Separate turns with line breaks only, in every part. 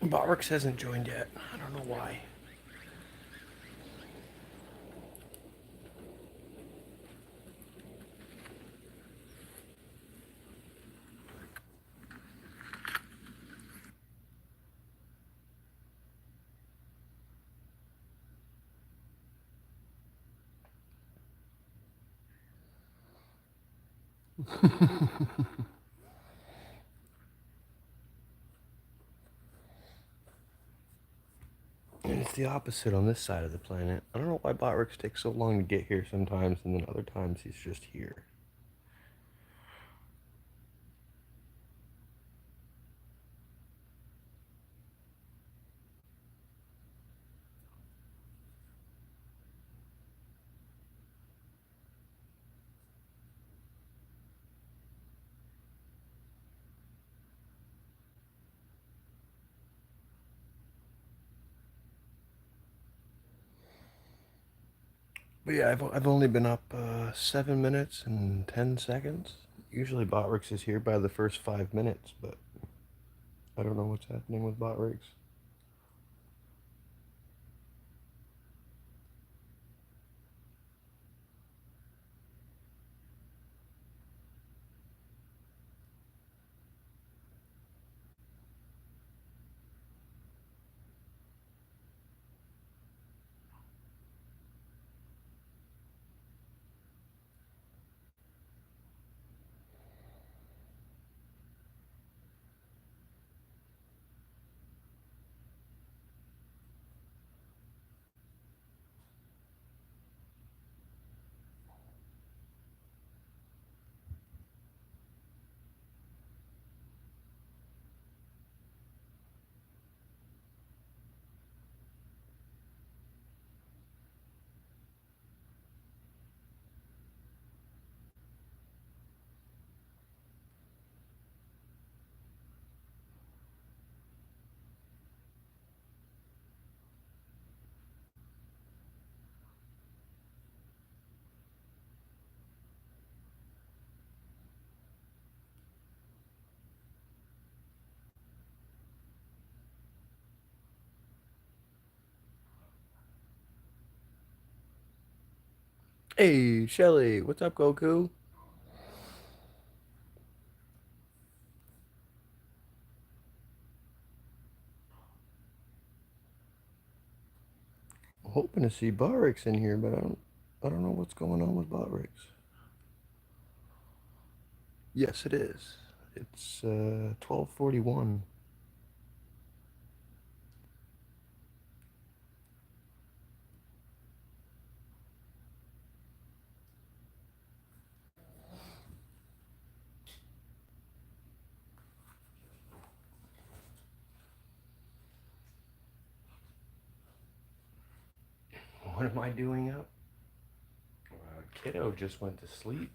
Botrix hasn't joined yet. I don't know why. And it's the opposite on this side of the planet. I don't know why Botrix takes so long to get here sometimes, and then other times he's just here. But yeah, I've only been up 7 minutes and 10 seconds. Usually Botrix is here by the first 5 minutes, but I don't know what's happening with Botrix. Hey, Shelly, what's up, Goku? I'm hoping to see Botrix in here, but I don't know what's going on with Botrix. Yes, it is. It's 12:41. What am I doing up? Kiddo just went to sleep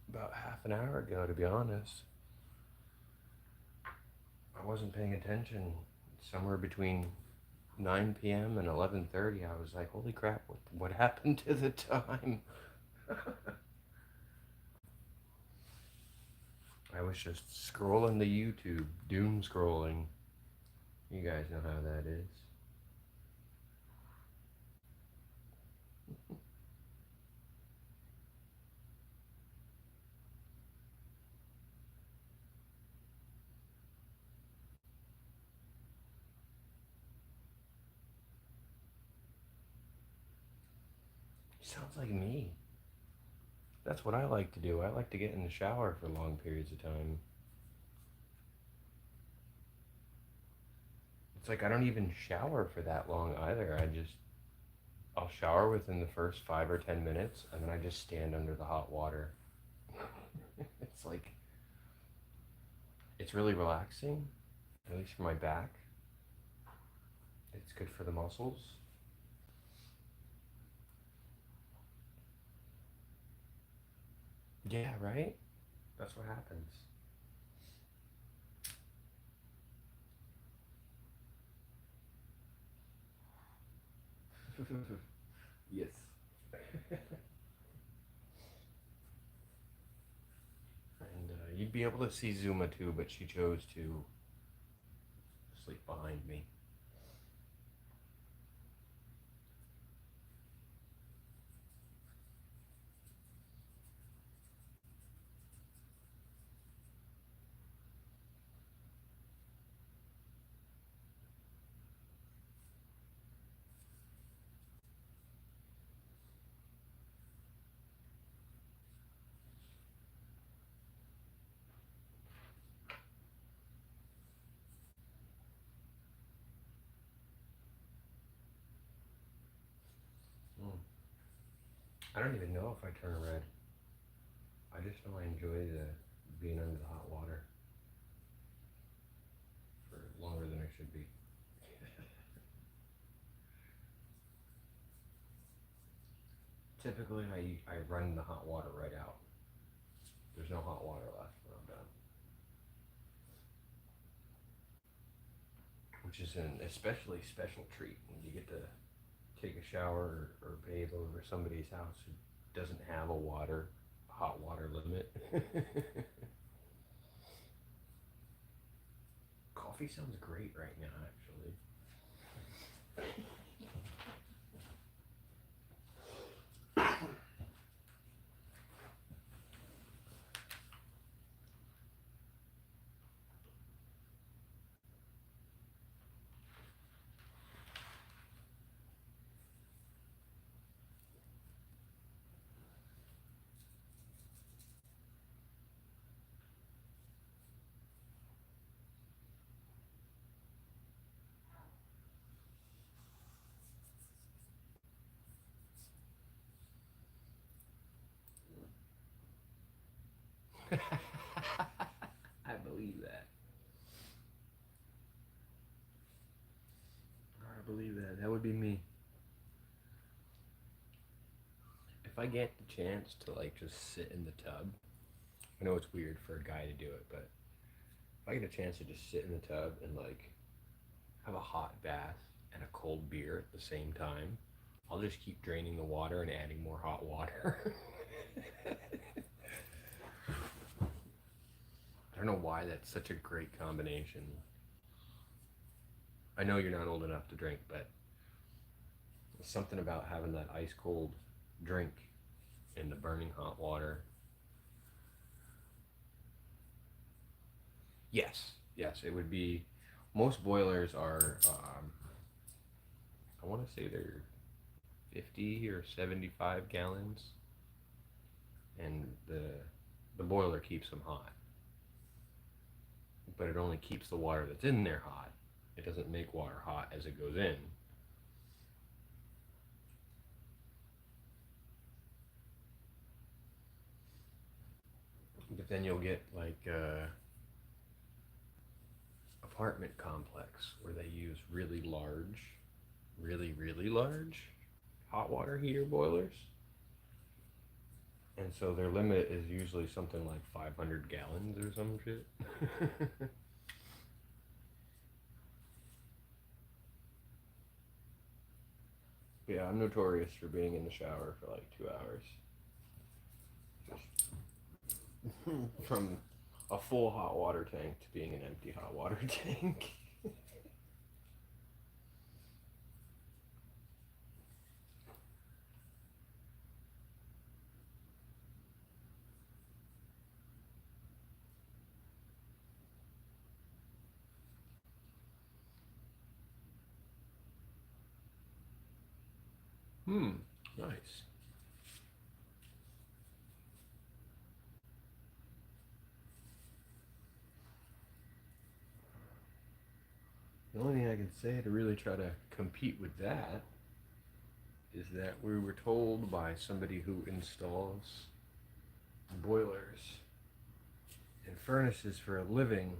about half an hour ago, to be honest. I wasn't paying attention. Somewhere between 9 p.m. and 11:30, I was like, holy crap, what happened to the time? I was just scrolling the YouTube, doom scrolling. You guys know how that is. Sounds like me. That's what I like to do. I like to get in the shower for long periods of time. It's like I don't even shower for that long either. I'll shower within the first 5 or 10 minutes, and then I just stand under the hot water. It's like it's really relaxing, at least for my back. It's good for the muscles. Yeah, right? That's what happens. Yes. And you'd be able to see Zuma too, but she chose to sleep behind me. I don't even know if I turn red. I just know I enjoy the being under the hot water for longer than I should be. Typically, I run the hot water right out. There's no hot water left when I'm done, which is an especially special treat when you get to take a shower or bathe over somebody's house who doesn't have a hot water limit. Coffee sounds great right now, actually. I believe that. I believe that. That would be me. If I get the chance to like just sit in the tub, I know it's weird for a guy to do it, but if I get a chance to just sit in the tub and like have a hot bath and a cold beer at the same time, I'll just keep draining the water and adding more hot water. I don't know why that's such a great combination. I know you're not old enough to drink, but there's something about having that ice cold drink in the burning hot water. Yes, yes, it would be. Most boilers are, I want to say they're 50 or 75 gallons, and the boiler keeps them hot, but it only keeps the water that's in there hot. It doesn't make water hot as it goes in. But then you'll get like apartment complex where they use really large, really large hot water heater boilers. And so their limit is usually something like 500 gallons or some shit. Yeah, I'm notorious for being in the shower for like 2 hours. Just from a full hot water tank to being an empty hot water tank. Hmm, nice. The only thing I can say to really try to compete with that is that we were told by somebody who installs boilers and furnaces for a living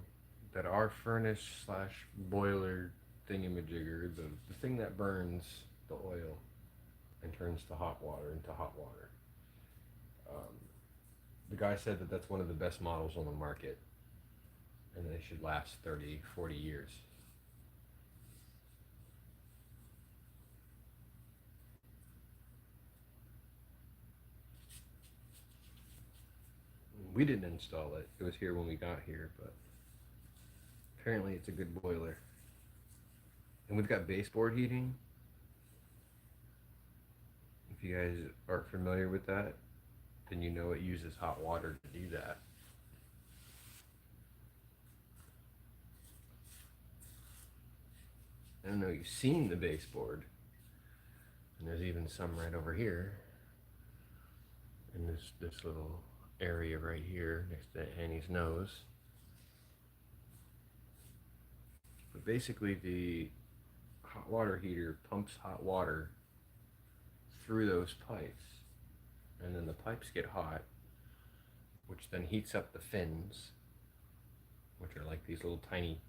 that our furnace slash boiler thingamajigger, the thing that burns the oil and turns the hot water into hot water, um, the guy said that that's one of the best models on the market and they should last 30, 40 years. We didn't install it. It was here when we got here, but apparently it's a good boiler. And we've got baseboard heating. If you guys are familiar with that, then you know it uses hot water to do that. I don't know, you've seen the baseboard, and there's even some right over here in this little area right here next to Annie's nose. But basically, the hot water heater pumps hot water through those pipes and then the pipes get hot, which then heats up the fins, which are like these little tiny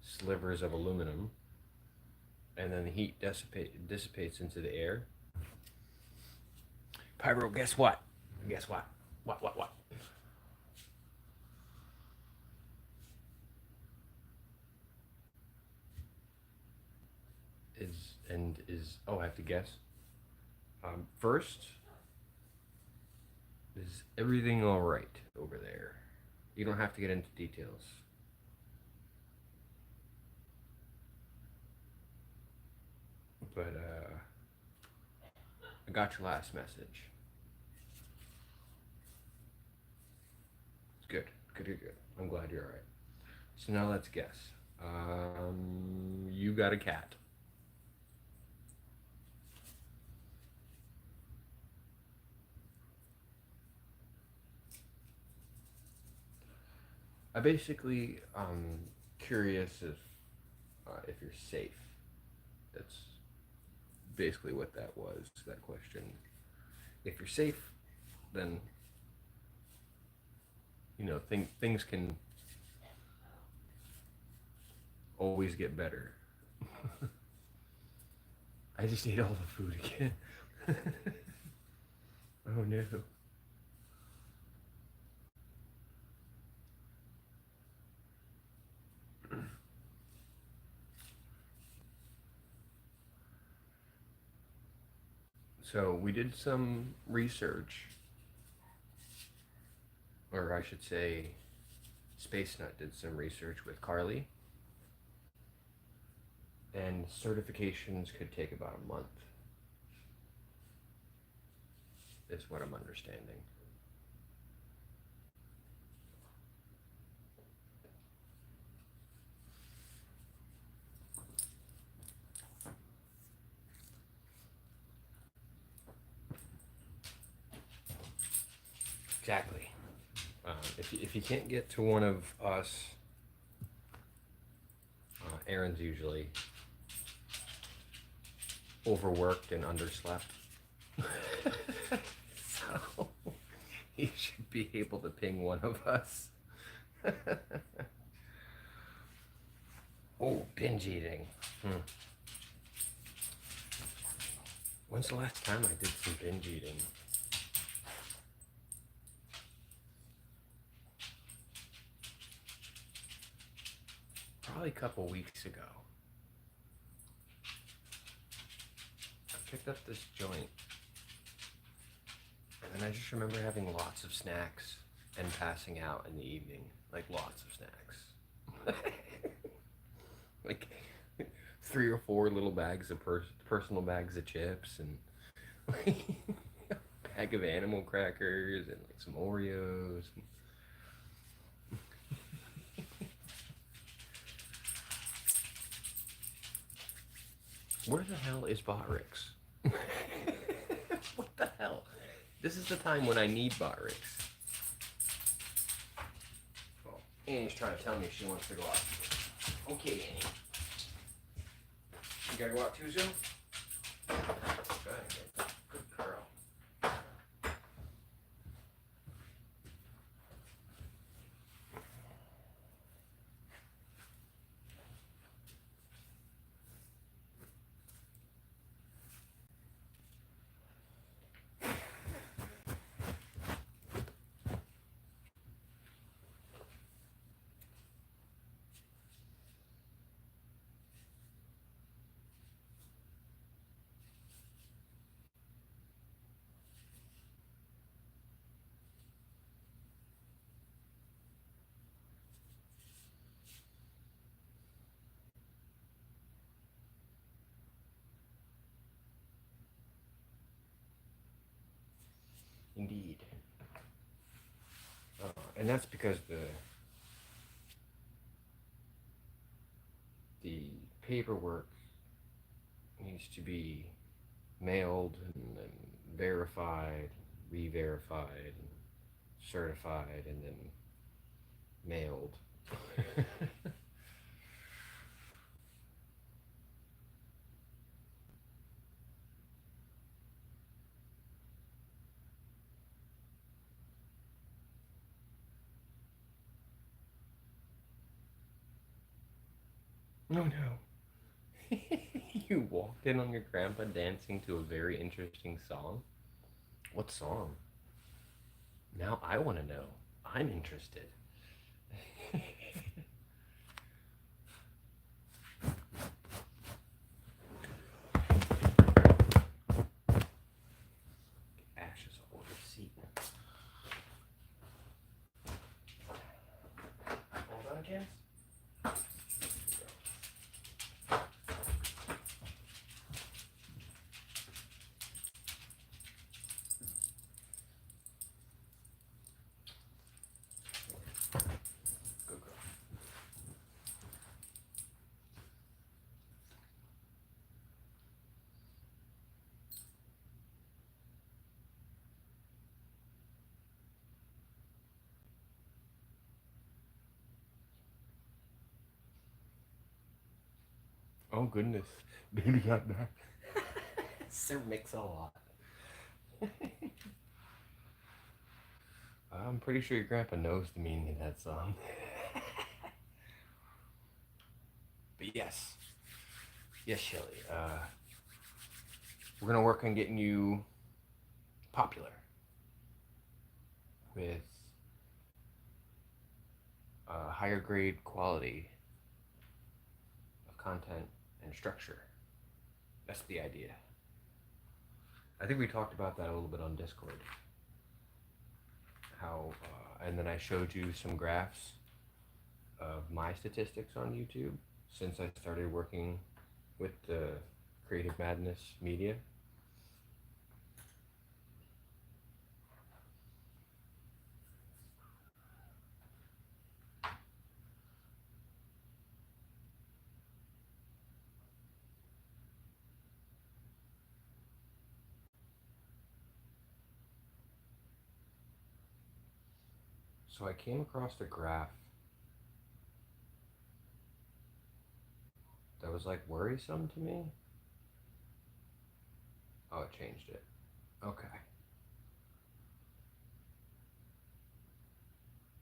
slivers of aluminum, and then the heat dissipates into the air. Pyro, guess what? Guess what? What? Oh, I have to guess. First, is everything all right over there? You don't have to get into details. But I got your last message. It's good. Good. I'm glad you're all right. So now let's guess. You got a cat. I basically curious if you're safe. That's basically what that was. That question. If you're safe, then things can always get better. I just ate all the food again. Oh no. So we did some research, or I should say, Space Nut did some research with Carly, and certifications could take about a month, is what I'm understanding. Exactly. If you can't get to one of us, Aaron's usually overworked and underslept. So he should be able to ping one of us. Oh, binge eating. When's the last time I did some binge eating? Probably a couple weeks ago. I picked up this joint, and I just remember having lots of snacks and passing out in the evening. Like, lots of snacks. Like 3 or 4 little bags of personal bags of chips and a bag of animal crackers and like some Oreos. Where the hell is Botrix? What the hell? This is the time when I need Botrix. Oh, Annie's trying to tell me she wants to go out. Okay, Annie. You gotta go out too, Zoe? Good girl. Indeed. And that's because the paperwork needs to be mailed and then verified, re-verified, and certified, and then mailed. Oh no. You walked in on your grandpa dancing to a very interesting song? What song? Now I want to know. I'm interested. Ashes all over the seat. Hold on, Jess. Good girl. Oh goodness. Baby got back. Sir Mix-a-Lot. I'm pretty sure your grandpa knows the meaning of that song. But yes. Yes, Shelly. We're gonna work on getting you popular with higher grade quality of content and structure. That's the idea. I think we talked about that a little bit on Discord. How, and then I showed you some graphs of my statistics on YouTube since I started working with the Creative Madness Media. So I came across a graph that was like worrisome to me. Oh, it changed it. Okay.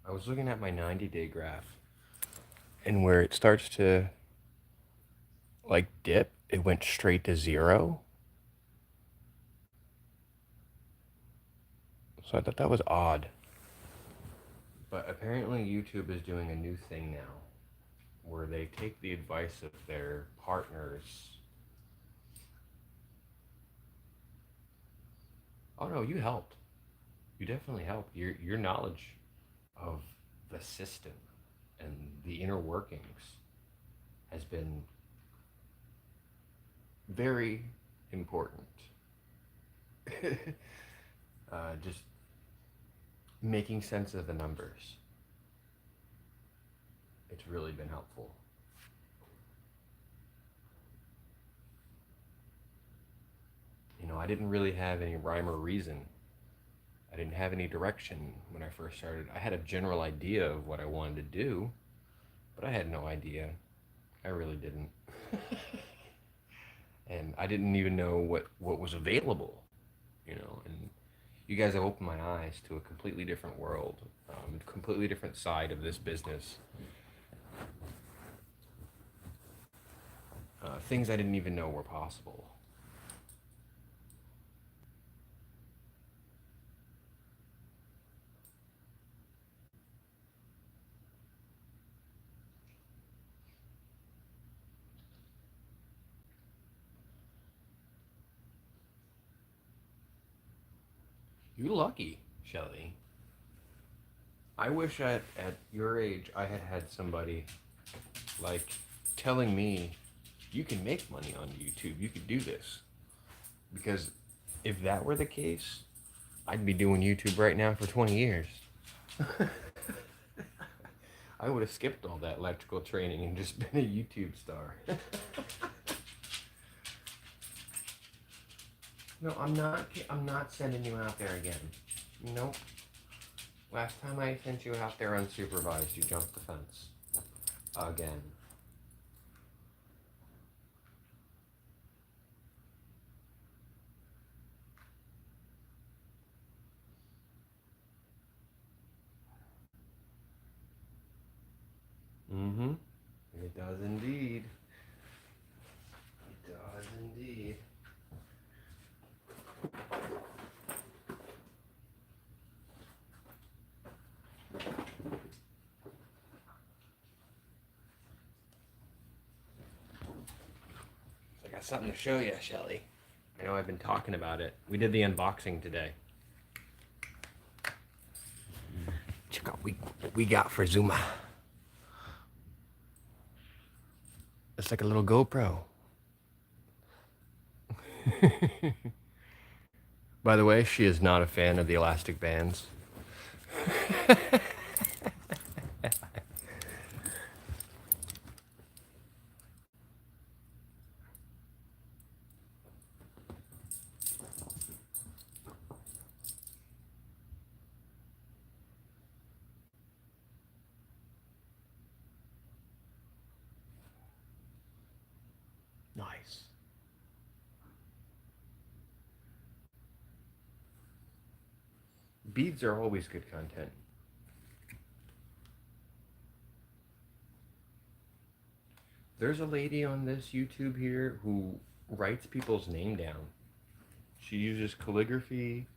I was looking at my 90-day graph, and where it starts to like dip, it went straight to zero. So I thought that was odd. But apparently YouTube is doing a new thing now where they take the advice of their partners. Oh no, you helped. You definitely helped. Your knowledge of the system and the inner workings has been very important. Just making sense of the numbers. It's really been helpful. You know, I didn't really have any rhyme or reason. I didn't have any direction when I first started. I had a general idea of what I wanted to do, but I had no idea. I really didn't. And I didn't even know what was available, you know. And you guys have opened my eyes to a completely different world, completely different side of this business. Things I didn't even know were possible. You're lucky, Shelley. I wish at your age I had had somebody like telling me you can make money on YouTube. You could do this. Because if that were the case, I'd be doing YouTube right now for 20 years. I would have skipped all that electrical training and just been a YouTube star. No, I'm not. I'm not sending you out there again. Nope. Last time I sent you out there unsupervised, you jumped the fence again. Mm-hmm. It does indeed. something to show you, Shelly. I know I've been talking about it. We did the unboxing today. Check out what we got for Zuma. It's like a little GoPro. By the way, she is not a fan of the elastic bands. Nice. Beads are always good content. There's a lady on this YouTube here who writes people's name down. She uses calligraphy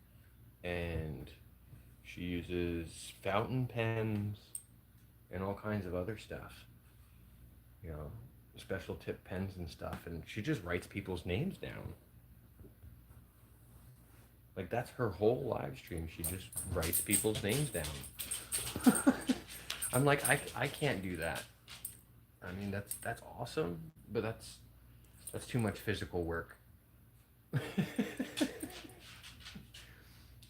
and she uses fountain pens and all kinds of other stuff. You know, special tip pens and stuff. And she just writes people's names down. Like, that's her whole live stream. She just writes people's names down. I'm like, I can't do that. I mean, that's awesome, but that's too much physical work.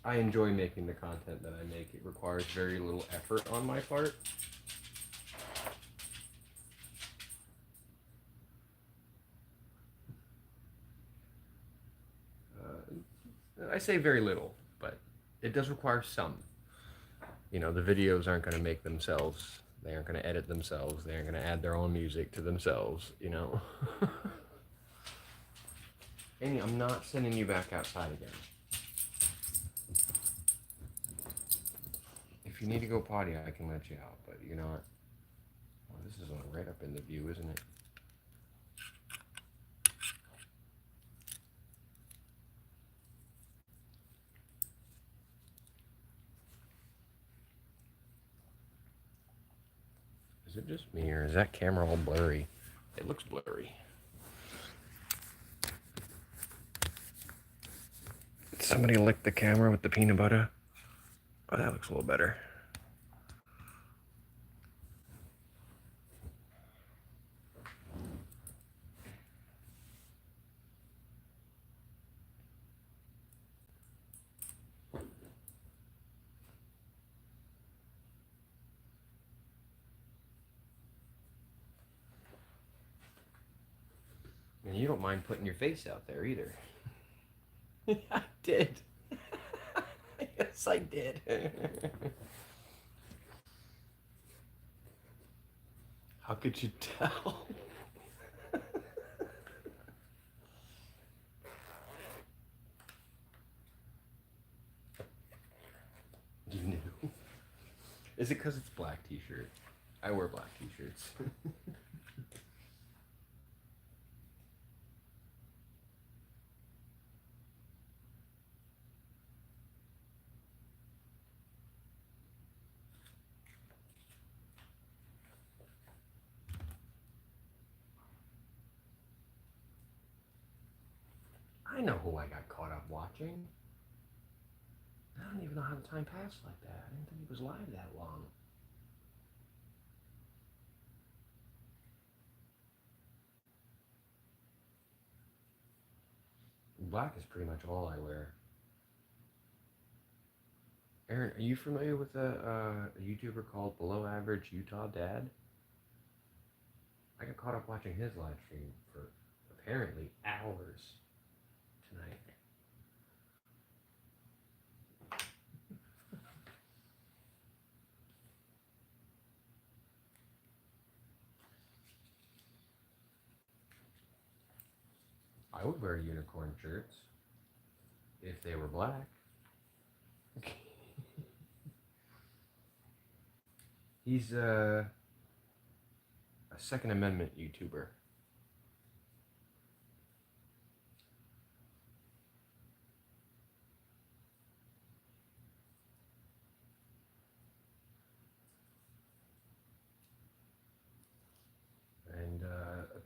I enjoy making the content that I make. It requires very little effort on my part. I say very little, but it does require some. You know, the videos aren't going to make themselves. They aren't going to edit themselves. They aren't going to add their own music to themselves, you know. Amy, I'm not sending you back outside again. If you need to go potty, I can let you out, but you're not. Well, this is right up in the view, isn't it? Is it just me, or is that camera all blurry? It looks blurry. Did somebody lick the camera with the peanut butter? Oh, that looks a little better. And you don't mind putting your face out there either. I did. Yes, I did. How could you tell? You knew. Is it because it's black t-shirt? I wear black t-shirts. I know who I got caught up watching. I don't even know how the time passed like that. I didn't think it was live that long. Black is pretty much all I wear. Aaron, are you familiar with a YouTuber called Below Average Utah Dad? I got caught up watching his live stream for apparently hours tonight. I would wear unicorn shirts if they were black. He's a Second Amendment YouTuber. And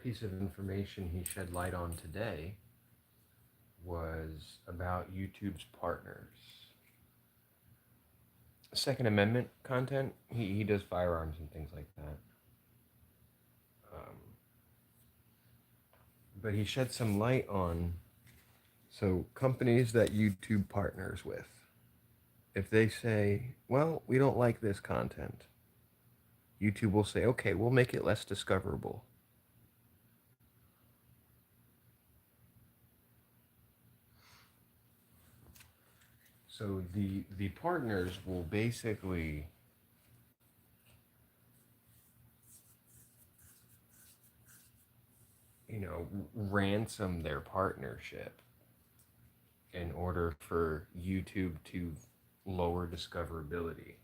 piece of information he shed light on today was about YouTube's partners. Second Amendment content. He does firearms and things like that. But he shed some light on companies that YouTube partners with. If they say, well, we don't like this content, YouTube will say, okay, we'll make it less discoverable. So the partners will basically ransom their partnership in order for YouTube to lower discoverability.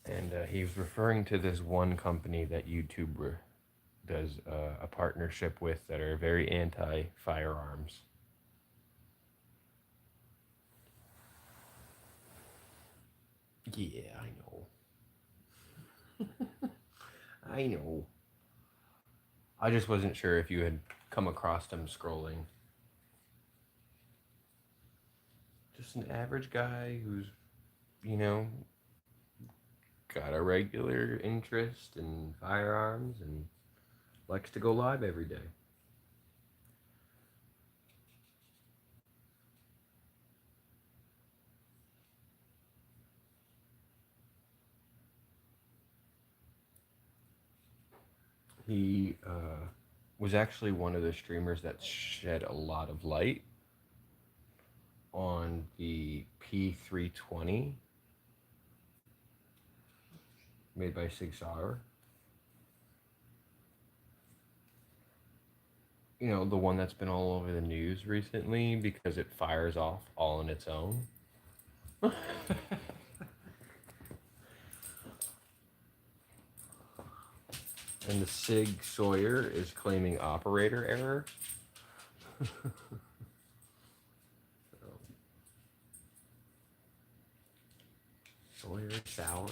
And he was referring to this one company that YouTube does a partnership with that are very anti-firearms. Yeah, I know. I know. I just wasn't sure if you had come across them scrolling. Just an average guy who's, got a regular interest in firearms and likes to go live every day. He was actually one of the streamers that shed a lot of light on the P320 made by Sig Sauer. You know, the one that's been all over the news recently because it fires off all on its own. And the Sig Sawyer is claiming operator error. Sawyer sour.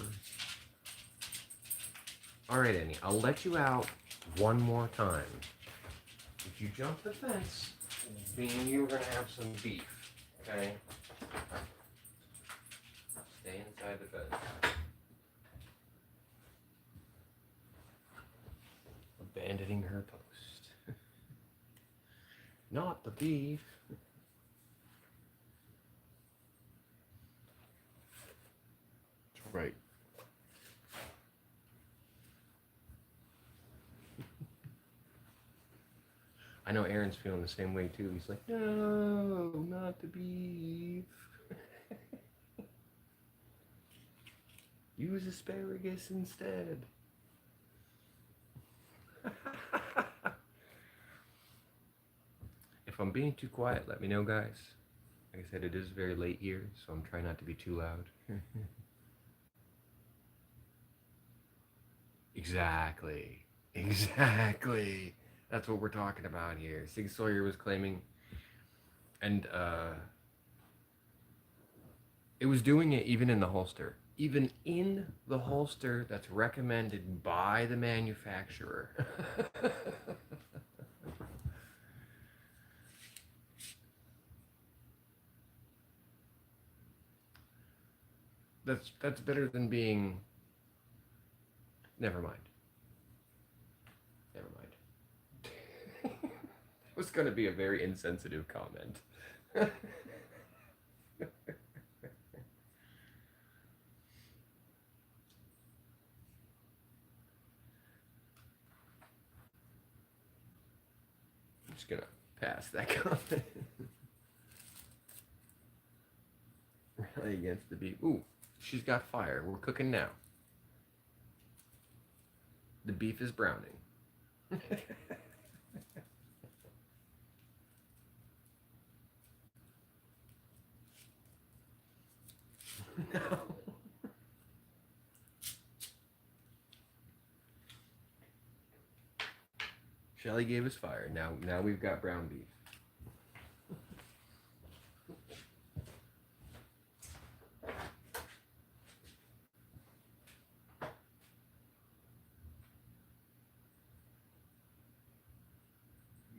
All right, Annie, I'll let you out one more time. If you jump the fence, me and you are gonna have some beef, okay? Stay inside the fence. Abandoning her post. Not the beef. That's right. I know Aaron's feeling the same way too. He's like, no, not the beef. Use asparagus instead. If I'm being too quiet, let me know, guys. Like I said, it is very late here, so I'm trying not to be too loud. Exactly. Exactly. That's what we're talking about here. Sig Sawyer was claiming, and it was doing it even in the holster. Even in the holster that's recommended by the manufacturer. That's better than being. Never mind. Never mind. It was going to be a very insensitive comment. I'm just going to pass that comment. Rally against the beef. Ooh, she's got fire. We're cooking now. The beef is browning. No. Shelly gave us fire. Now we've got brown beef.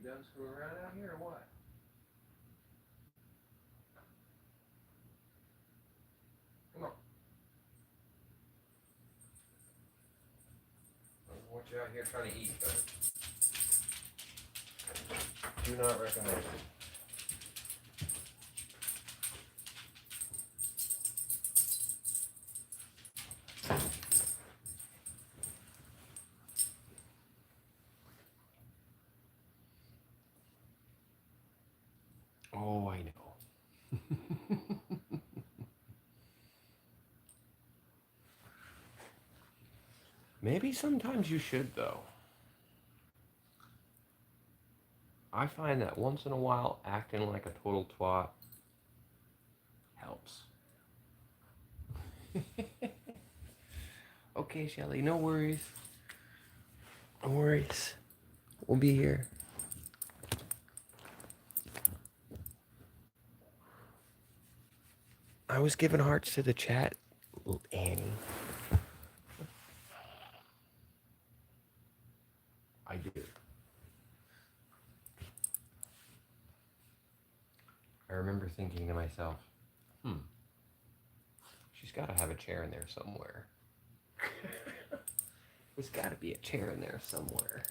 done screwing around out here or what? Come on. I don't want you out here trying to eat, but do not recommend it. Oh, I know. Maybe sometimes you should, though. I find that once in a while, acting like a total twat helps. Okay, Shelly, no worries. No worries. We'll be here. I was giving hearts to the chat, Annie. I do. I remember thinking to myself, she's got to have a chair in there somewhere. There's got to be a chair in there somewhere.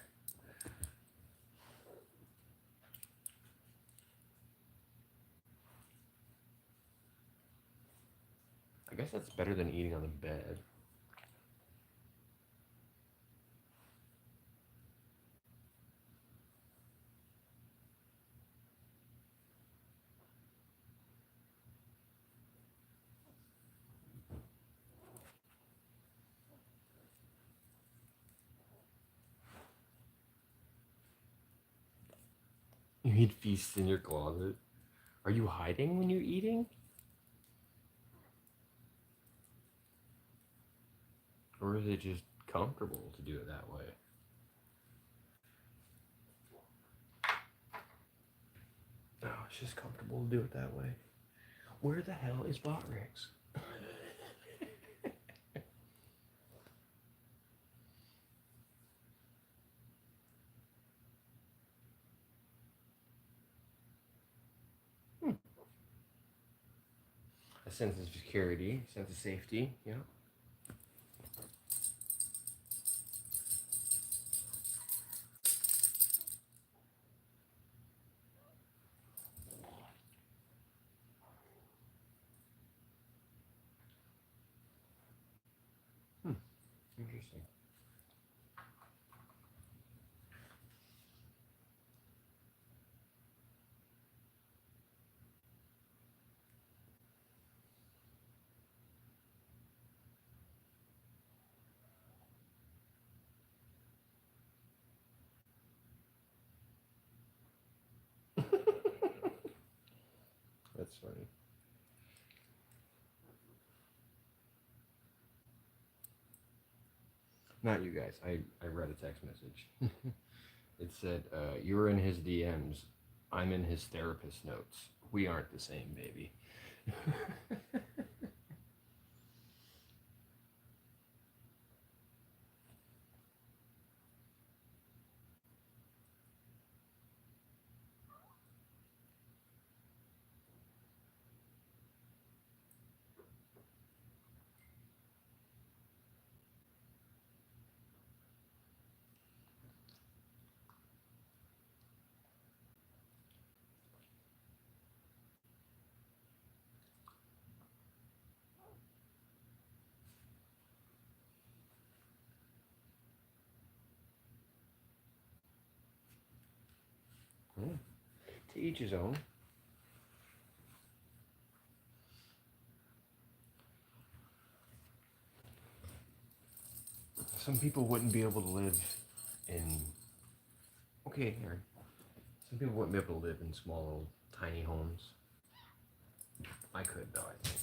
I guess that's better than eating on the bed. You eat feasts in your closet. Are you hiding when you're eating? Or is it just comfortable to do it that way? Oh, it's just comfortable to do it that way. Where the hell is Botrix? A sense of security, sense of safety, yeah. Interesting. That's funny. Not you guys. I read a text message. It said, you're in his DMs. I'm in his therapist notes. We aren't the same, baby. To each his own. Some people wouldn't be able to live in. Okay, Aaron. Some people wouldn't be able to live in small, little, tiny homes. I could, though, I think.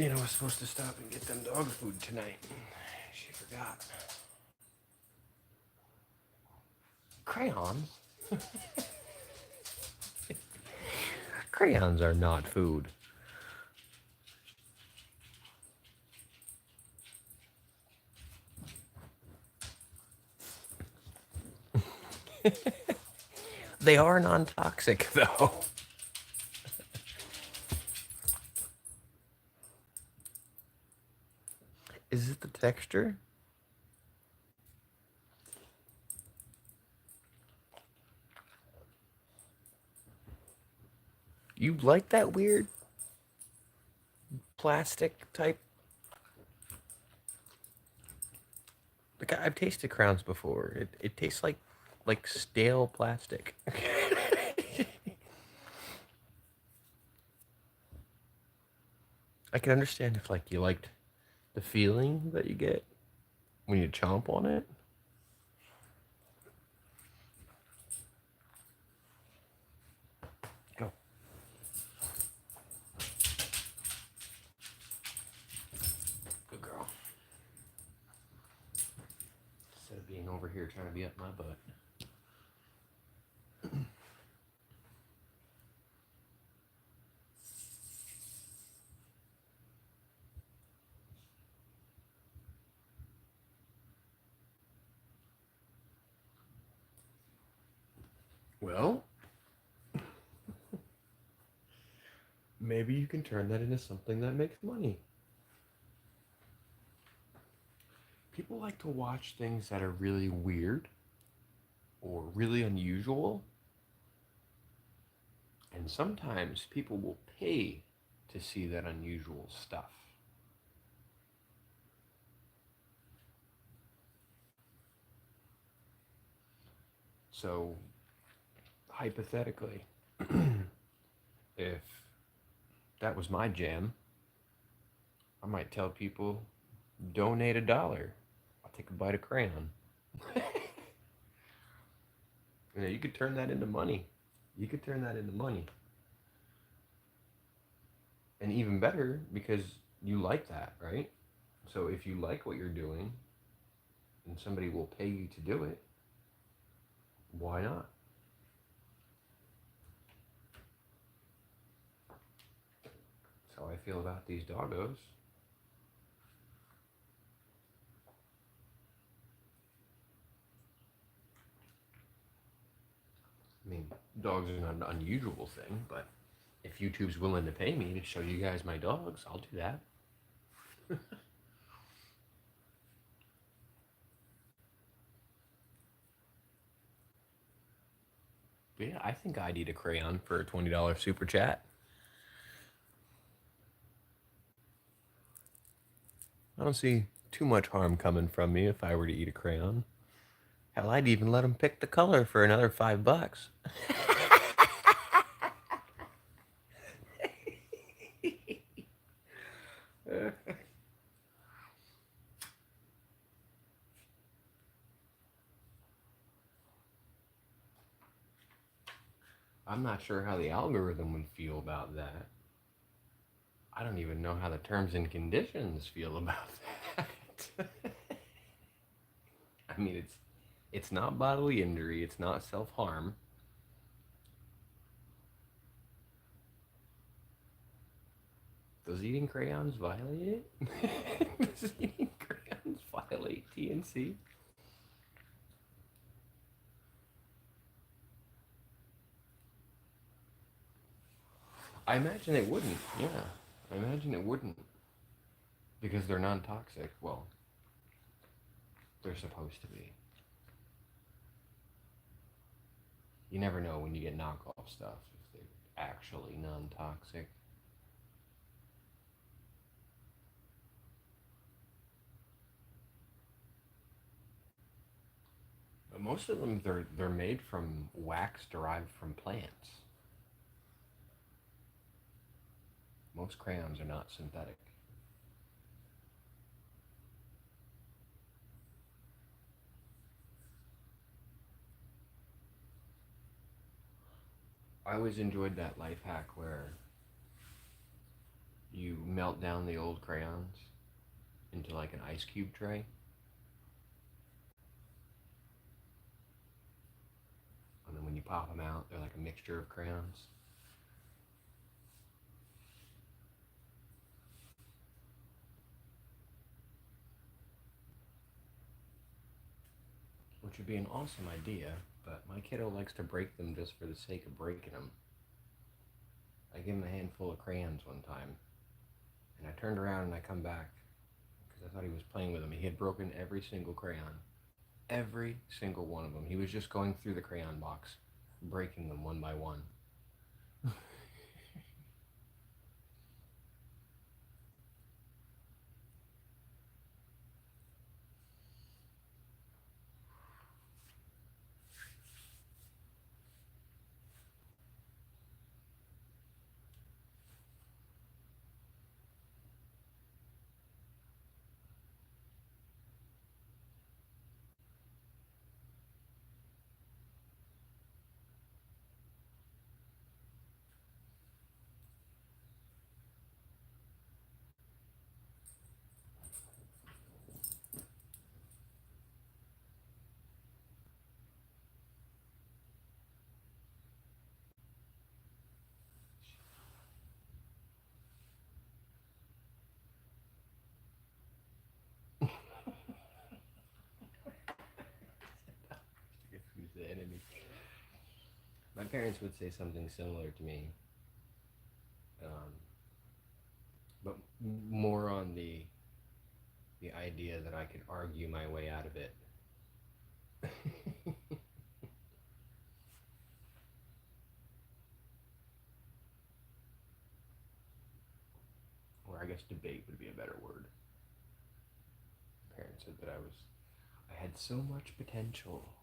Christina was supposed to stop and get them dog food tonight. She forgot. Crayons? Crayons are not food. They are non-toxic, though. Is it the texture? You like that weird plastic type? Like I've tasted crowns before. It tastes like stale plastic. I can understand if like you liked the feeling that you get when you chomp on it. Go. Good girl. Instead of being over here trying to be up my butt. Well, maybe you can turn that into something that makes money. People like to watch things that are really weird or really unusual. And sometimes people will pay to see that unusual stuff. So, hypothetically, if that was my jam, I might tell people donate $1. I'll take a bite of crayon. You know, you could turn that into money. You could turn that into money. And even better because you like that, right? So if you like what you're doing and somebody will pay you to do it, why not? That's how I feel about these doggos. I mean, dogs are not an unusual thing, but if YouTube's willing to pay me to show you guys my dogs, I'll do that. But yeah, I think I'd eat a crayon for a $20 super chat. I don't see too much harm coming from me if I were to eat a crayon. Hell, I'd even let them pick the color for another $5. I'm not sure how the algorithm would feel about that. I don't even know how the terms and conditions feel about that. I mean, it's not bodily injury, it's not self-harm. Does eating crayons violate it? Does eating crayons violate TNC? I imagine it wouldn't. Yeah, I imagine it wouldn't because they're non-toxic. Well, they're supposed to be. You never know when you get knockoff stuff if they're actually non-toxic. But most of them, they're made from wax derived from plants. Most crayons are not synthetic. I always enjoyed that life hack where You melt down the old crayons into like an ice cube tray, and then when you pop them out, they're like a mixture of crayons. Which would be an awesome idea, but my kiddo likes to break them just for the sake of breaking them. I gave him a handful of crayons one time, and I turned around and I come back because I thought he was playing with them. He had broken every single crayon. Every single one of them. He was just going through the crayon box, breaking them one by one. Who's the enemy? My parents would say something similar to me, um, but more on the idea that I could argue my way out of it. Or I guess debate would be a better word. Parents said that I had so much potential.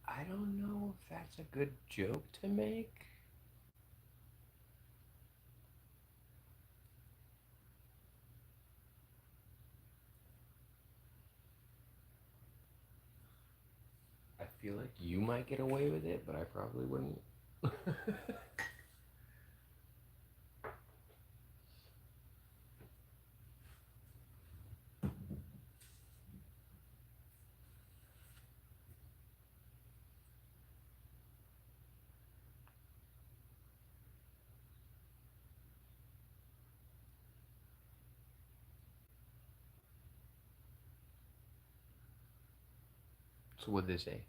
I don't know if that's a good joke to make. I feel like you might get away with it, but I probably wouldn't. So what'd they say?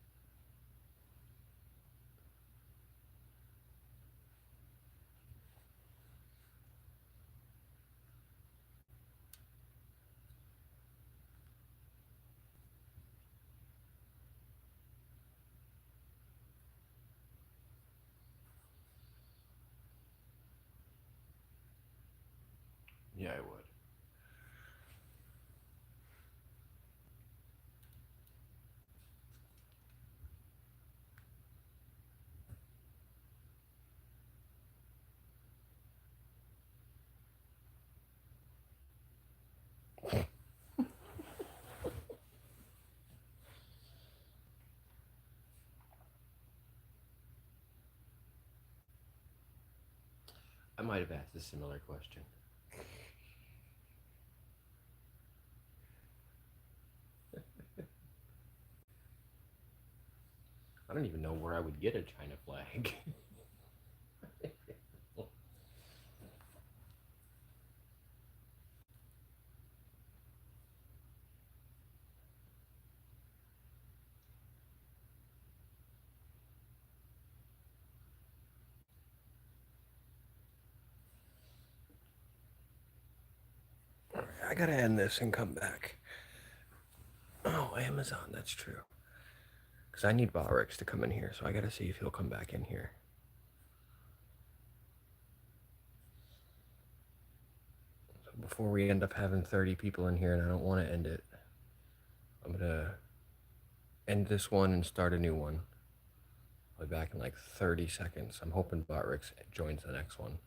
Yeah, I would. I might have asked a similar question. I don't even know where I would get a China flag. I gotta end this and come back. Oh, Amazon, that's true. Because I need Botrix to come in here, so I gotta see if he'll come back in here. So before we end up having 30 people in here, and I don't want to end it, I'm gonna end this one and start a new one. I'll be back in like 30 seconds. I'm hoping Botrix joins the next one.